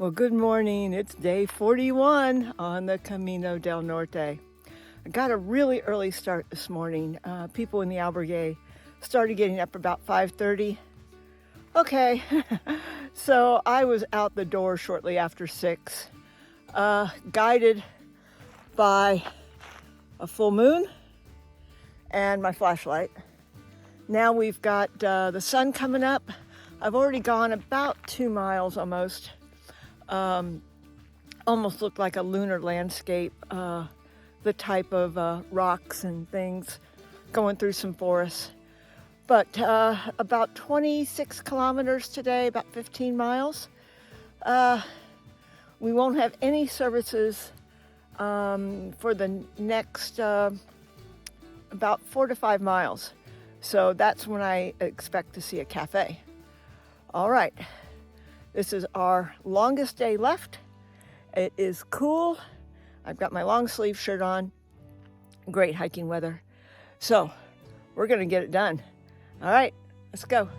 Well, good morning. It's day 41 on the Camino del Norte. I got a really early start this morning. People in the albergue started getting up about 5:30. Okay, so I was out the door shortly after 6, guided by a full moon and my flashlight. Now we've got the sun coming up. I've already gone about 2 miles almost. Almost looked like a lunar landscape, the type of rocks and things going through some forests. But about 26 kilometers today, about 15 miles. We won't have any services for the next about 4 to 5 miles. So that's when I expect to see a cafe. All right. This is our longest day left. It is cool. I've got my long sleeve shirt on. Great hiking weather. So we're gonna get it done. All right, let's go.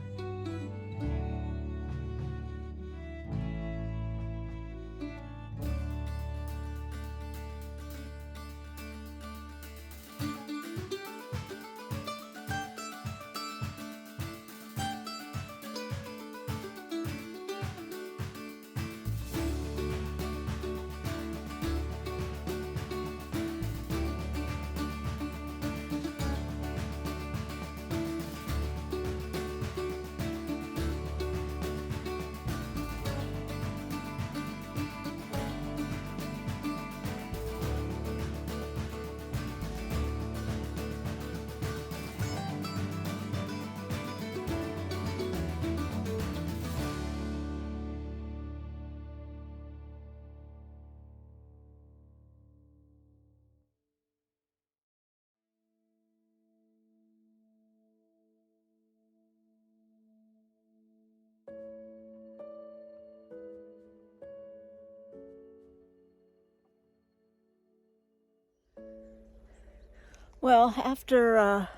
Well, after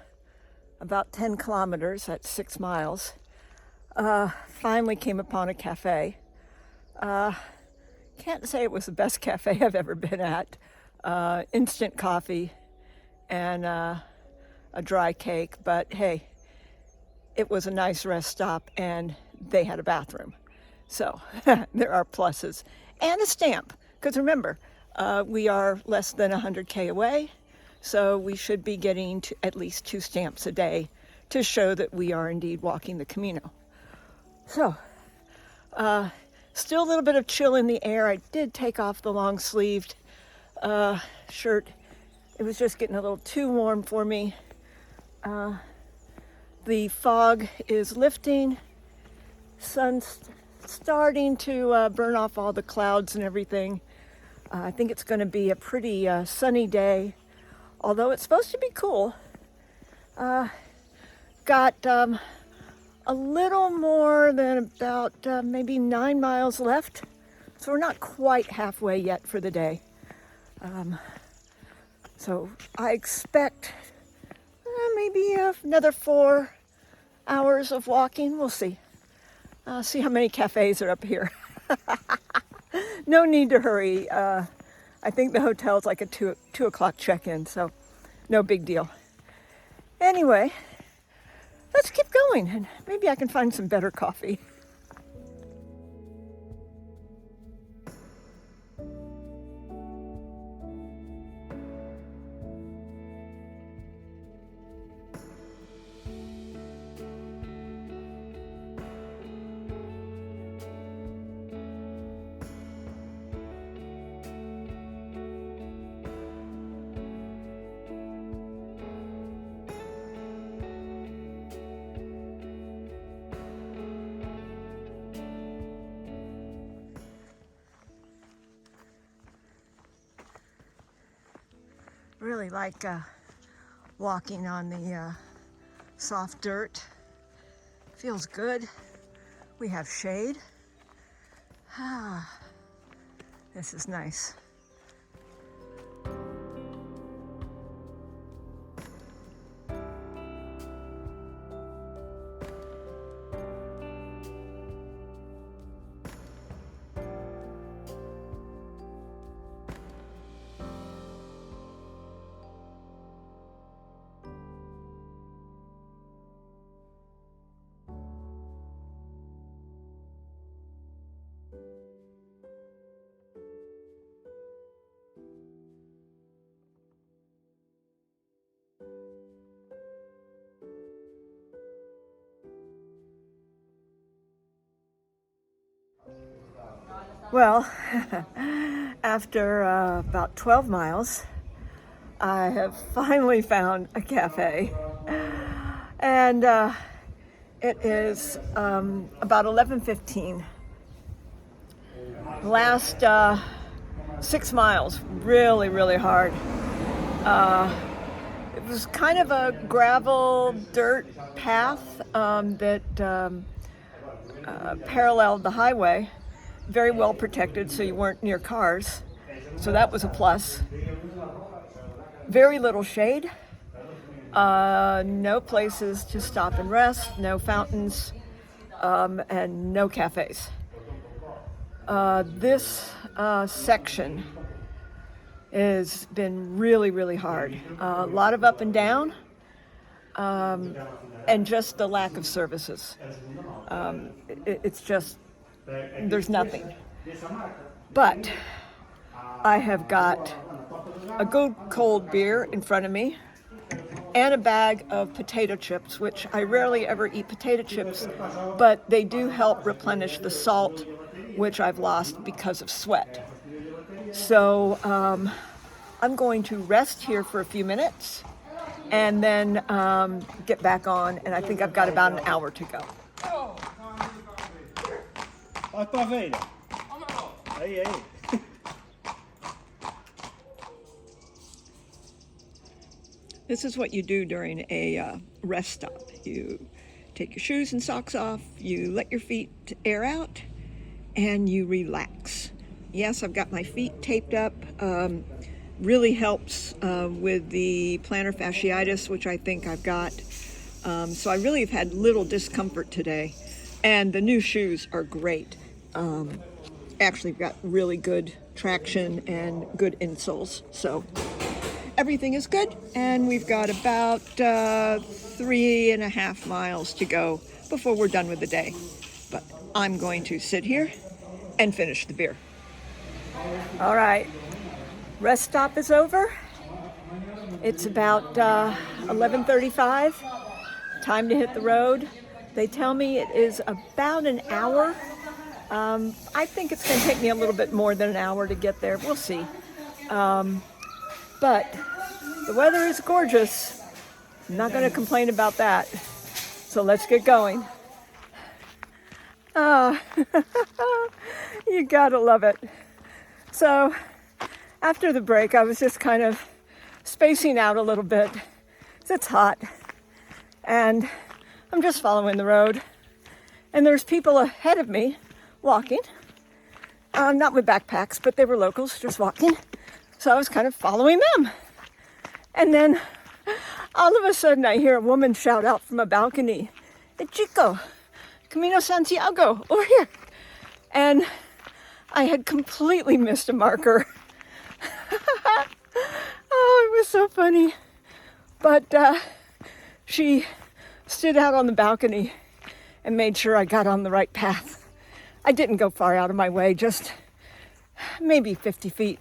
about 10 kilometers, that's 6 miles, finally came upon a cafe. Can't say it was the best cafe I've ever been at. Instant coffee and a dry cake, but hey, it was a nice rest stop and they had a bathroom. So there are pluses. And a stamp, because remember, we are less than 100K away. So we should be getting to at least 2 stamps a day to show that we are indeed walking the Camino. So, still a little bit of chill in the air. I did take off the long-sleeved shirt. It was just getting a little too warm for me. The fog is lifting. Sun's starting to burn off all the clouds and everything. I think it's going to be a pretty sunny day. Although it's supposed to be cool. Got a little more than about maybe 9 miles left. So we're not quite halfway yet for the day. So I expect maybe another 4 hours of walking. We'll see. See how many cafes are up here. No need to hurry. I think the hotel's like a 2 o'clock check-in, so no big deal. Anyway, let's keep going, and maybe I can find some better coffee. Really like walking on the soft dirt. Feels good. We have shade. This is nice. Well, after about 12 miles, I have finally found a cafe. And it is about 11:15. Last 6 miles, really, really hard. It was kind of a gravel dirt path that paralleled the highway, very well protected so you weren't near cars, so that was a plus. Very little shade, no places to stop and rest, no fountains, and no cafes. This section has been really, really hard. A lot of up and down, and just the lack of services. It's just, there's nothing. But I have got a good cold beer in front of me and a bag of potato chips, which I rarely ever eat potato chips, but they do help replenish the salt, which I've lost because of sweat. So I'm going to rest here for a few minutes and then get back on, and I think I've got about an hour to go. This is what you do during a rest stop. You take your shoes and socks off, you let your feet air out, and you relax. Yes, I've got my feet taped up. Really helps with the plantar fasciitis, which I think I've got. So I really have had little discomfort today. And the new shoes are great. Actually, I've got really good traction and good insoles. So everything is good. And we've got about 3.5 miles to go before we're done with the day. But I'm going to sit here and finish the beer. All right. Rest stop is over. It's about 11:35. Time to hit the road. They tell me it is about an hour. I think it's going to take me a little bit more than an hour to get there. We'll see. But the weather is gorgeous. I'm not going to complain about that. So let's get going. You gotta love it. So after the break, I was just kind of spacing out a little bit. It's hot, and I'm just following the road. And there's people ahead of me walking, not with backpacks, but they were locals just walking. So I was kind of following them. And then all of a sudden I hear a woman shout out from a balcony, "Hey, Chico, Camino Santiago, over here." And I had completely missed a marker. Oh, it was so funny. But she stood out on the balcony and made sure I got on the right path. I didn't go far out of my way, just maybe 50 feet.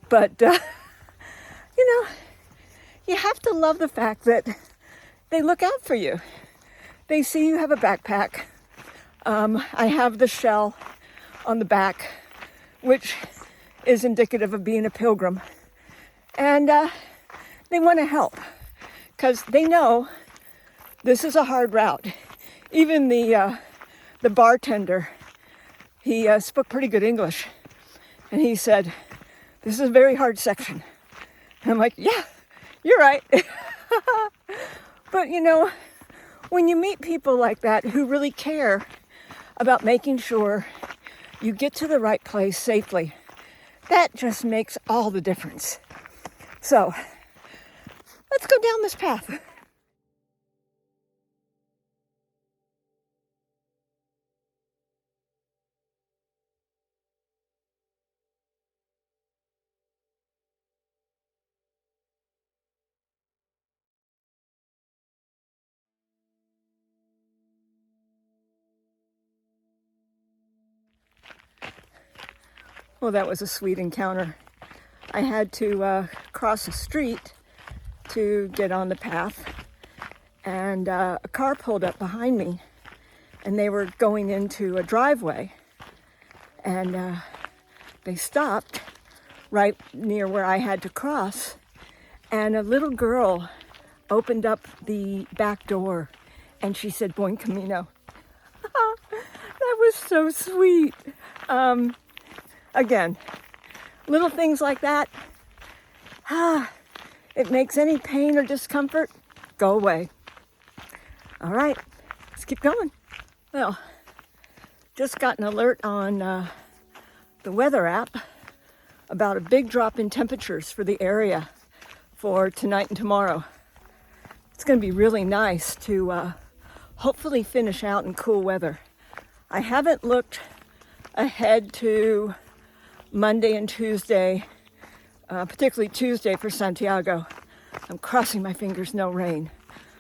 But, you have to love the fact that they look out for you. They see you have a backpack. I have the shell on the back, which is indicative of being a pilgrim. And they want to help because they know this is a hard route. Even the bartender, he spoke pretty good English. And he said, "This is a very hard section." And I'm like, "Yeah, you're right." But when you meet people like that who really care about making sure you get to the right place safely, that just makes all the difference. So let's go down this path. Well, that was a sweet encounter. I had to cross a street to get on the path, and a car pulled up behind me, and they were going into a driveway, and they stopped right near where I had to cross, and a little girl opened up the back door and she said, "Buen Camino." That was so sweet. Again, little things like that, it makes any pain or discomfort go away. All right, let's keep going. Well, just got an alert on the weather app about a big drop in temperatures for the area for tonight and tomorrow. It's going to be really nice to hopefully finish out in cool weather. I haven't looked ahead to Monday and Tuesday, particularly Tuesday for Santiago. I'm crossing my fingers, no rain,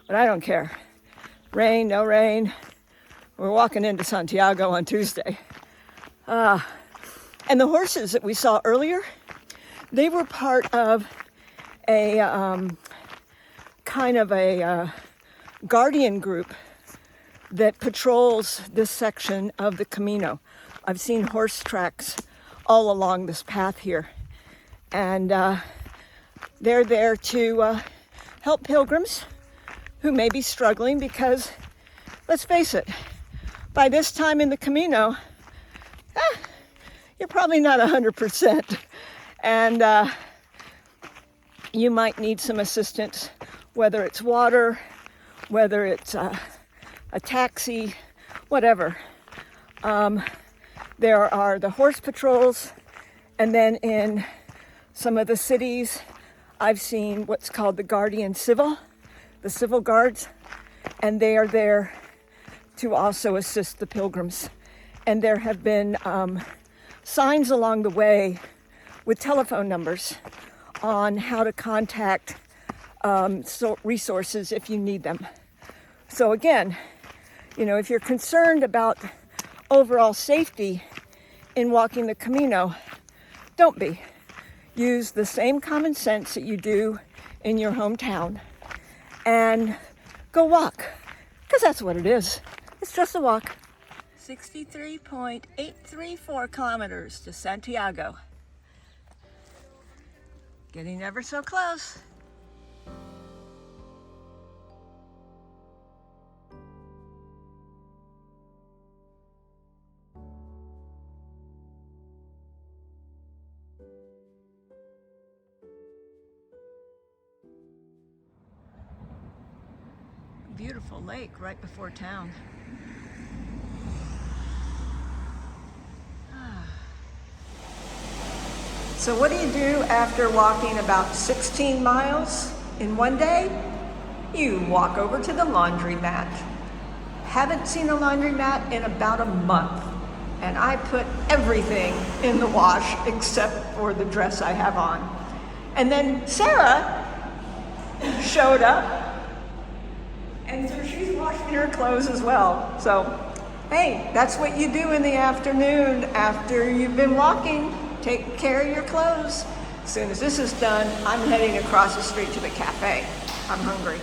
but I don't care. Rain, no rain. We're walking into Santiago on Tuesday. And the horses that we saw earlier, they were part of a kind of a guardian group that patrols this section of the Camino. I've seen horse tracks all along this path here, and they're there to help pilgrims who may be struggling because, let's face it, by this time in the Camino, you're probably not 100%, and you might need some assistance, whether it's water, whether it's a taxi, whatever. There are the horse patrols, and then in some of the cities, I've seen what's called the Guardian Civil, the civil guards, and they are there to also assist the pilgrims. And there have been signs along the way with telephone numbers on how to contact resources if you need them. So again, you know, if you're concerned about overall safety in walking the Camino, don't be. Use the same common sense that you do in your hometown and go walk, because that's what it is. It's just a walk. 63.834 kilometers to Santiago. Getting ever so close. Beautiful lake right before town. So what do you do after walking about 16 miles in one day? You walk over to the laundromat. Haven't seen a laundromat in about a month, and I put everything in the wash except for the dress I have on. And then Sarah showed up, and so she's washing her clothes as well. So, hey, that's what you do in the afternoon after you've been walking. Take care of your clothes. As soon as this is done, I'm heading across the street to the cafe. I'm hungry.